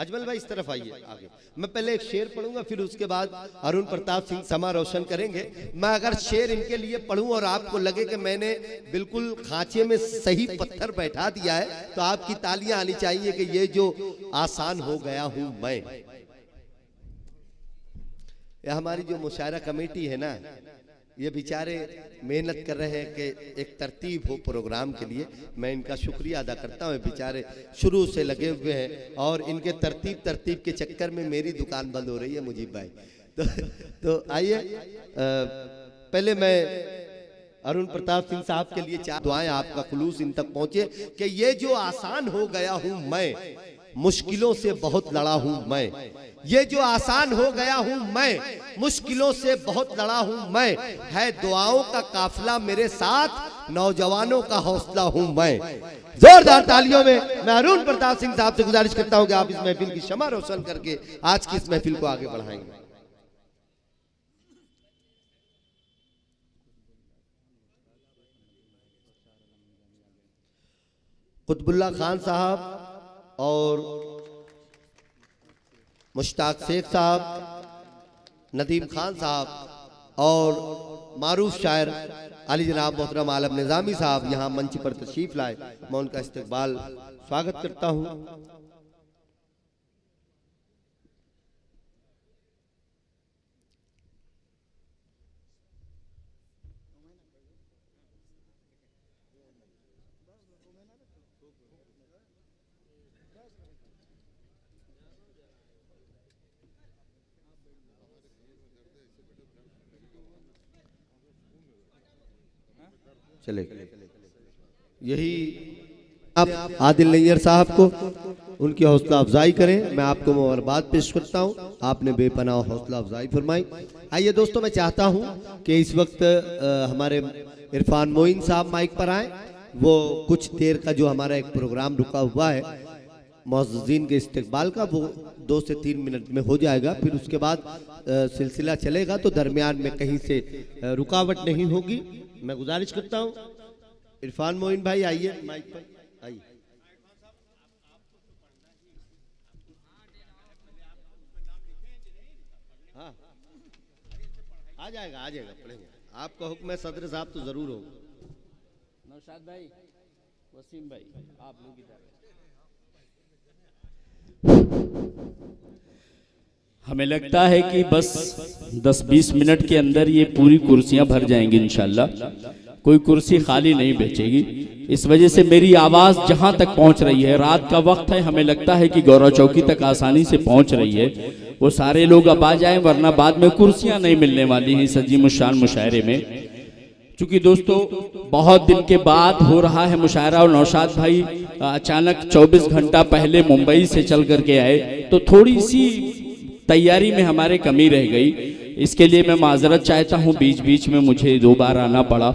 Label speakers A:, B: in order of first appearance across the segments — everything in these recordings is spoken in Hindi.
A: अजमल भाई इस तरफ आइए आगे। मैं पहले एक शेर पढ़ूंगा, फिर उसके बाद अरुण प्रताप सिंह समा रोशन करेंगे। मैं अगर शेर इनके लिए पढ़ूं और आपको लगे कि मैंने बिल्कुल खांचे में सही पत्थर बैठा दिया है, तो आपकी तालियां आनी चाहिए कि ये जो आसान हो गया हूं मैं। ये हमारी जो मुशायरा कमेटी है ना, ये बेचारे मेहनत कर रहे हैं कि एक तरतीब हो प्रोग्राम के लिए। मैं इनका शुक्रिया अदा करता हूँ। बेचारे शुरू से लगे हुए हैं और इनके तरतीब के चक्कर में मेरी दुकान बंद हो रही है मुजीब भाई। तो आइए, पहले मैं अरुण प्रताप सिंह साहब के लिए चार दुआएं आपका खुलूस इन तक पहुंचे कि ये जो आसान हो गया हूं मैं, मुश्किलों से बहुत लड़ा हूं मैं। ये जो आसान हो गया हूं मैं, मुश्किलों से बहुत लड़ा हूं मैं। है दुआओं का काफिला मेरे साथ, नौजवानों का हौसला हूं मैं। जोरदार तालियों में मैं अरुण प्रताप सिंह साहब से गुजारिश करता हूं कि आप इस महफिल की शमा रोशन करके आज की इस महफिल को आगे बढ़ाएंगे। कुतुबुल्लाह खान साहब और मुश्ताक शेख साहब, नदीम खान साहब और मारूफ शायर अली जनाब मोहतरम आलम निजामी साहब यहाँ मंच पर तशरीफ लाए। मैं उनका इस्तकबाल स्वागत करता हूँ। चले यही आप आदिल नैयर साहब को उनकी हौसला अफजाई करें। मैं आपको मुबारकबाद पेश करता हूं, आपने बेपनाह हौसला अफजाई फरमाई। आइए दोस्तों, मैं चाहता हूं कि इस वक्त हमारे इरफान मोइन साहब माइक पर आए। वो कुछ देर का जो हमारा एक प्रोग्राम रुका हुआ है मुअज़्ज़िज़ीन के इस्तकबाल का, वो 2 से 3 मिनट में हो जाएगा। फिर उसके बाद सिलसिला चलेगा, तो दरमियान में कहीं से रुकावट नहीं होगी। मैं गुजारिश करता हूं इरफान मोइन भाई आइए माइक पर आइए। हाँ आ जाएगा पढ़ेंगे। आपका हुक्म है सदर साहब तो जरूर हो।
B: नौशाद भाई, वसीम भाई, आप लोग इधर। हमें लगता है कि बस 10-20 मिनट के अंदर ये पूरी कुर्सियां भर जाएंगी इंशाल्लाह। कोई कुर्सी खाली नहीं बचेगी। इस वजह से मेरी आवाज़ जहां तक पहुंच रही है, रात का वक्त है, हमें लगता है कि गौरव चौकी तक आसानी से पहुंच रही है। वो सारे लोग अब आ जाएं, वरना बाद में कुर्सियां नहीं मिलने वाली हैं सजीम शान मुशायरे में। चूंकि दोस्तों बहुत दिन के बाद हो रहा है मुशायरा और नौशाद भाई अचानक 24 घंटा पहले मुंबई से चल करके आए, तो थोड़ी सी तैयारी में हमारे कमी रह गई। इसके लिए मैं माजरत चाहता हूँ, बीच बीच में मुझे 2 बार आना पड़ा।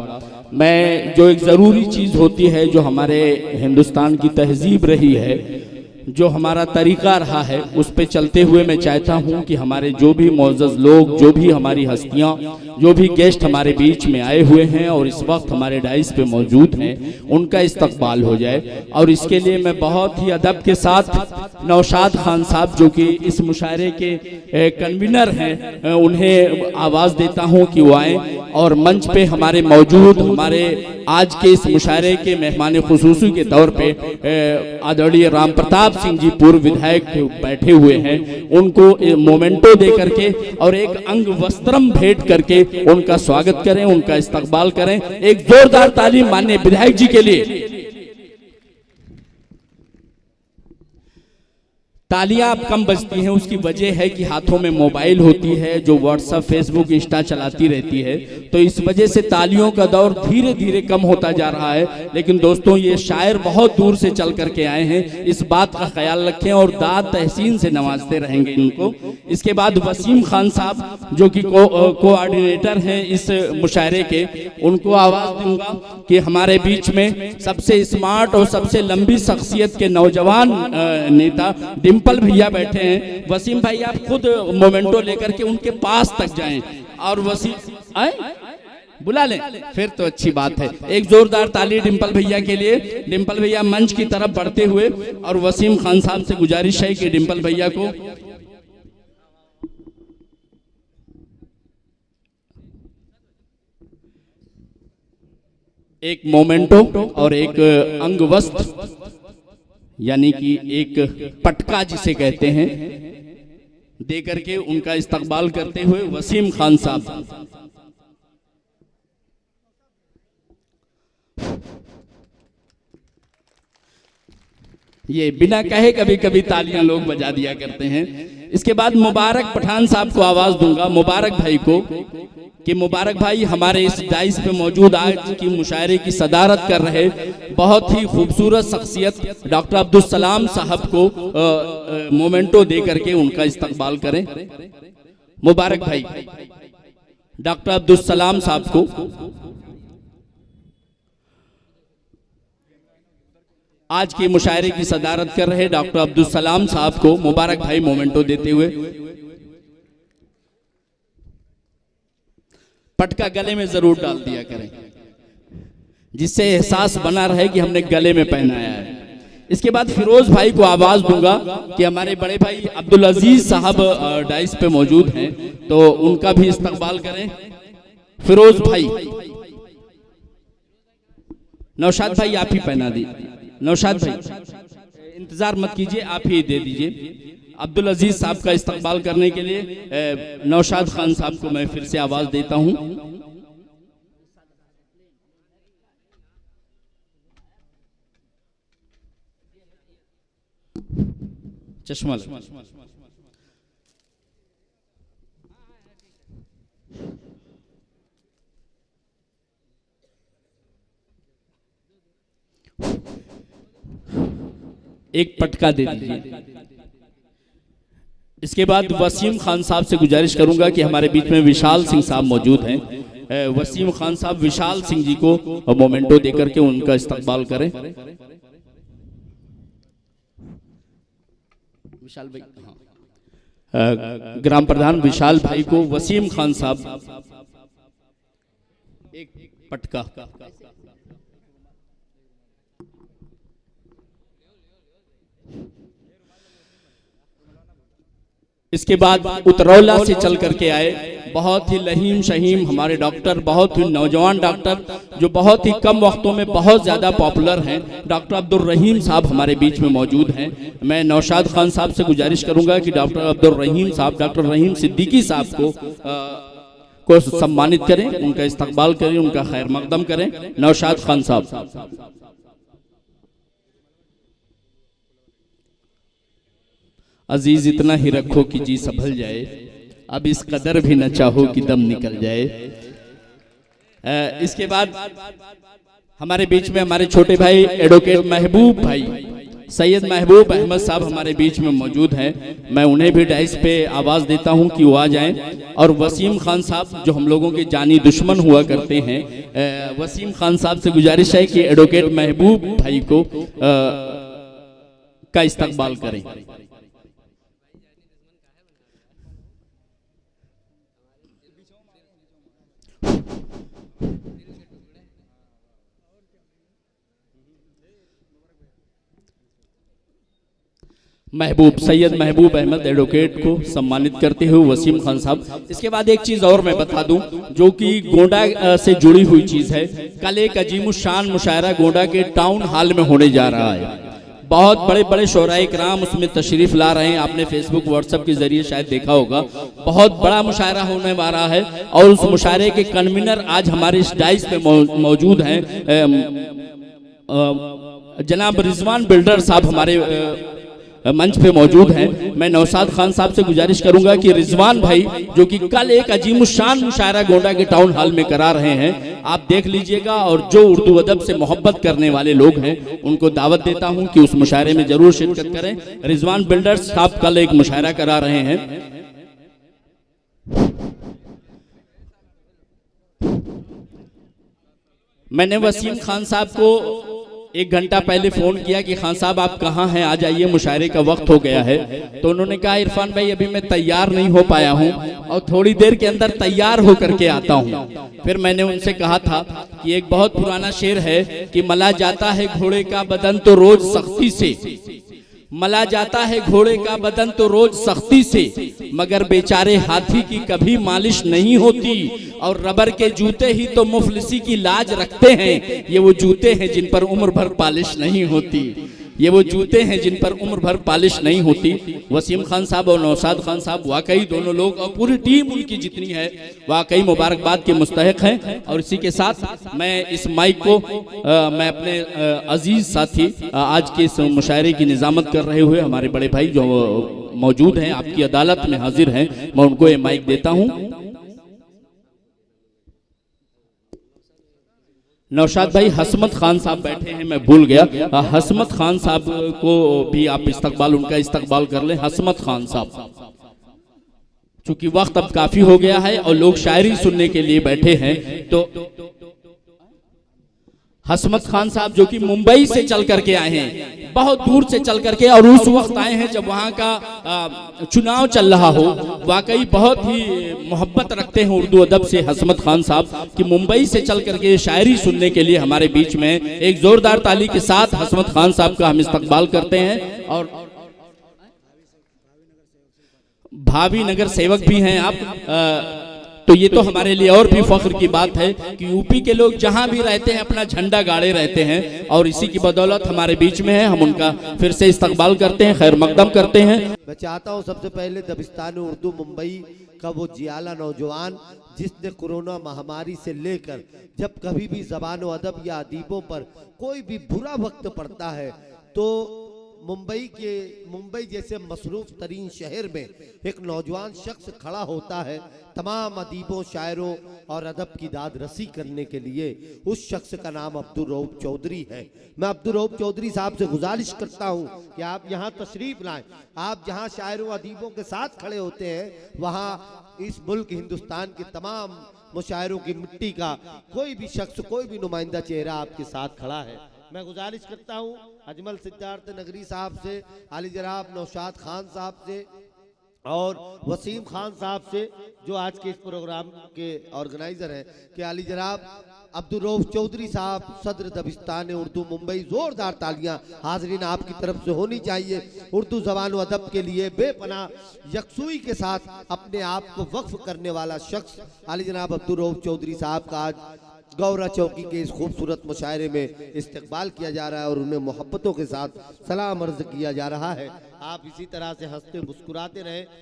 B: मैं जो एक ज़रूरी चीज़ होती है, जो हमारे हिंदुस्तान की तहजीब रही है, जो हमारा तरीका रहा है, उस पे चलते हुए मैं चाहता हूं कि हमारे जो भी मुअज़्ज़ज़ लोग, जो भी हमारी हस्तियां, जो भी गेस्ट हमारे बीच में आए हुए हैं और इस वक्त हमारे डाइस पे मौजूद हैं, उनका इस्तकबाल हो जाए। और इसके लिए मैं बहुत ही अदब के साथ नौशाद खान साहब, जो कि इस मुशायरे के कन्वीनर हैं, उन्हें आवाज़ देता हूँ कि वो आएँ और मंच पे हमारे मौजूद हमारे आज के इस मुशायरे के मेहमान खुसूसी के तौर पे आदरणीय राम प्रताप सिंह जी पूर्व विधायक बैठे हुए हैं, उनको मोमेंटो दे करके और एक अंग वस्त्रम भेंट करके उनका स्वागत करें, उनका इस्तकबाल करें। एक जोरदार तालीम माननीय विधायक जी के लिए। तालियां अब कम बजती हैं, उसकी वजह है कि हाथों में मोबाइल होती है, जो व्हाट्सएप, फेसबुक, इंस्टा चलाती रहती है, तो इस वजह से तालियों का दौर धीरे धीरे कम होता जा रहा है। लेकिन दोस्तों, ये शायर बहुत दूर से चल करके आए हैं, इस बात का ख्याल रखें और दाद तहसीन से नवाजते रहेंगे इनको। इसके बाद वसीम खान साहब, जो कि कोऑर्डिनेटर हैं इस मुशायरे के, उनको आवाज़ दूंगा कि हमारे बीच में सबसे स्मार्ट और सबसे लंबी शख्सियत के नौजवान नेता डिम्पल भैया बैठे हैं। वसीम भाई, आप खुद मोमेंटो लेकर के उनके पास तक जाएं और वसीम आए बुला लें फिर तो अच्छी बात है। एक जोरदार ताली डिंपल भैया के लिए। डिंपल भैया मंच की तरफ बढ़ते हुए और वसीम खान साहब से गुजारिश है कि डिंपल भैया को एक मोमेंटो और एक अंगवस्त्र यानी कि एक पटका जिसे कहते हैं दे करके उनका इस्तकबाल करते हुए वसीम खान साहब। ये बिना कहे कभी कभी तालियां लोग बजा दिया करते हैं। इसके बाद मुबारक पठान साहब को आवाज दूंगा, मुबारक भाई को, कि मुबारक भाई हमारे इस डाइस पे मौजूद आज की मुशायरे की सदारत कर रहे बहुत ही खूबसूरत शख्सियत डॉक्टर अब्दुल सलाम साहब को मोमेंटो दे करके उनका इस्तकबाल करें। मुबारक भाई डॉक्टर अब्दुल सलाम साहब को आज की मुशायरे की सदारत कर रहे डॉक्टर अब्दुल सलाम साहब को मुबारक भाई मोमेंटो देते हुए पटका गले में जरूर डाल दिया करें जिससे एहसास बना रहे कि हमने गले में पहनाया है। इसके बाद फिरोज भाई को आवाज दूंगा कि हमारे बड़े भाई अब्दुल अजीज साहब डाइस पे मौजूद हैं तो उनका भी इस्तकबाल करें। फिरोज भाई, नौशाद भाई आप ही पहना दीजिए। नौशाद भाई इंतजार मत कीजिए, आप ही दे दीजिए। अब्दुल अजीज साहब का इस्तकबाल करने के लिए नौशाद खान साहब को मैं फिर से आवाज देता हूं। चश्मा एक पटका दे दीजिए। इसके बाद वसीम खान साहब से गुजारिश करूंगा कि हमारे बीच में विशाल सिंह साहब मौजूद हैं। वसीम खान साहब विशाल सिंह जी को मोमेंटो देकर के उनका इस्तकबाल करें। विशाल भाई, हाँ। ग्राम प्रधान विशाल भाई को वसीम खान साहब एक पटका। इसके बाद उतरौला से चल करके आए बहुत ही लहीम शहीम हमारे डॉक्टर, बहुत ही नौजवान डॉक्टर जो बहुत ही कम वक्तों में बहुत ज्यादा पॉपुलर हैं, डॉक्टर अब्दुल रहीम साहब हमारे बीच में मौजूद हैं। मैं नौशाद खान साहब से गुजारिश करूंगा कि डॉक्टर अब्दुल रहीम साहब, डॉक्टर रहीम सिद्दीकी साहब को सम्मानित करें, उनका इस्तकबाल करें, उनका खैर मकदम करें। नौशाद खान साहब। अजीज इतना ही रखो कि जी संभल जाए, अब इस कदर भी न चाहो कि दम निकल जाए। इसके बाद हमारे बीच में हमारे छोटे भाई एडवोकेट महबूब भाई, सैयद महबूब अहमद साहब हमारे बीच में मौजूद हैं। मैं उन्हें भी डाइस पे आवाज देता हूं कि वो आ जाएं। और वसीम खान साहब जो हम लोगों के जानी दुश्मन हुआ करते हैं, वसीम खान साहब से गुजारिश है कि एडवोकेट महबूब भाई को का इस्तकबाल करें। महबूब सैयद महबूब अहमद एडवोकेट को सम्मानित करते हुए वसीम खान साहब। इसके बाद एक चीज और मैं बता दूं जो कि गोंडा से जुड़ी हुई चीज है। कल एक अजीमुशान मुशायरा गोंडा के टाउन हॉल में होने जा रहा है। बहुत बड़े बड़े शोराए इकराम उसमें तशरीफ ला रहे हैं। आपने फेसबुक व्हाट्सएप के जरिए शायद देखा होगा, बहुत बड़ा मुशायरा होने वाला है। और उस मुशायरे के कन्वीनर आज हमारे इस डाइस पे मौजूद हैं। जनाब रिजवान बिल्डर साहब हमारे मंच पे मौजूद हैं। मैं नौशाद खान साहब से गुजारिश करूंगा कि रिजवान भाई जो कि कल एक अजीमुशान मुशायरा गोंडा के टाउन हॉल में करा रहे हैं, आप देख लीजिएगा। और जो उर्दू अदब से मोहब्बत करने वाले लोग हैं उनको दावत देता हूं कि उस मुशायरे में जरूर शिरकत करें। रिजवान बिल्डर्स साहब कल एक मुशायरा करा रहे हैं। मैंने वसीम खान साहब को 1 घंटा पहले फ़ोन किया कि खान साहब आप कहाँ हैं, आ जाइए, मुशायरे का वक्त हो गया है। तो उन्होंने कहा इरफान भाई अभी मैं तैयार नहीं हो पाया हूँ और थोड़ी देर के अंदर तैयार होकर के आता हूँ। फिर मैंने उनसे कहा था कि एक बहुत पुराना शेर है कि मला जाता है घोड़े का बदन तो रोज सख्ती से, मला जाता है घोड़े का बदन तो रोज सख्ती से, मगर बेचारे हाथी की कभी मालिश नहीं होती, और रबर के जूते ही तो मुफलिसी की लाज रखते हैं, ये वो जूते हैं जिन पर उम्र भर पालिश नहीं होती, ये वो जूते हैं जिन पर उम्र भर पालिश नहीं होती। वसीम खान साहब और नौशाद खान साहब वाकई दोनों लोग और पूरी टीम उनकी जितनी है वाकई मुबारकबाद के मुस्तहिक हैं। और इसी के साथ मैं इस माइक को मैं अपने अजीज साथी आज के इस मुशायरे की निजामत कर रहे हुए हमारे बड़े भाई जो मौजूद हैं, आपकी अदालत में हाजिर हैं, मैं उनको ये माइक देता हूँ। नौशाद भाई, हसमत खान साहब बैठे हैं, मैं भूल गया, हसमत खान साहब को भी आप उनका इस्तकबाल कर लें। हसमत खान साहब, चूंकि वक्त अब काफी हो गया है और लोग शायरी सुनने के लिए बैठे हैं, तो हसमत खान साहब जो कि मुंबई से चल करके आए हैं, बहुत दूर से चल करके, और उस वक्त आए हैं जब वहाँ का चुनाव चल रहा हो। वाकई बहुत ही मोहब्बत रखते हैं उर्दू अदब से हसमत खान साहब कि मुंबई से चल करके शायरी सुनने के लिए हमारे बीच में। एक जोरदार ताली के साथ हसमत खान साहब का हम इस्तकबाल करते हैं। और भावी नगर सेवक भी हैं आप, तो ये तो हमारे लिए और भी फख्र की बात है कि यूपी के लोग जहां भी रहते हैं अपना झंडा गाड़े रहते हैं, और इसी की बदौलत हमारे बीच में है। हम उनका फिर से इस्तकबाल करते हैं, खैर मकदम करते हैं।
A: मैं चाहता हूं सबसे पहले दबिस्तान उर्दू मुंबई का वो जियाला नौजवान जिसने कोरोना महामारी से लेकर जब कभी भी ज़बान व अदब या अदीबों पर कोई भी बुरा वक्त पड़ता है तो मुंबई जैसे मसरूफ तरीन शहर में एक नौजवान शख्स खड़ा होता है तमाम अदीबों, शायरों और अदब की दाद रसी करने के लिए। उस शख्स का नाम अब्दुल रऊफ चौधरी है। मैं अब्दुल रऊफ चौधरी साहब से गुजारिश करता हूं कि आप यहाँ तशरीफ लाएं। आप जहाँ शायरों अदीबों के साथ खड़े होते हैं, वहाँ इस मुल्क हिंदुस्तान के तमाम मुशायरों की मिट्टी का कोई भी शख्स, कोई भी नुमाइंदा चेहरा आपके साथ खड़ा है। मैं गुजारिश करता हूं अजमल सिद्धार्थ नगरी साहब से, आली जनाब नौशाद खान साहब से और वसीम खान साहब से, जो आज के इस प्रोग्राम के ऑर्गेनाइजर हैं, कि आली जनाब अब्दुल रऊफ चौधरी साहब सदर दबिस्तान उर्दू मुंबई। जोरदार तालियां हाजरीन आपकी तरफ से होनी चाहिए। उर्दू ज़बान व अदब के लिए बेपनाह यकसुई के साथ अपने आप को वक्फ करने वाला शख्स आली जनाब अब्दुल रऊफ चौधरी साहब का आज गौरा चौकी के इस खूबसूरत मुशायरे में इस्तकबाल किया जा रहा है और उन्हें मोहब्बतों के साथ सलाम अर्ज किया जा रहा है। आप इसी तरह से हंसते मुस्कुराते रहें।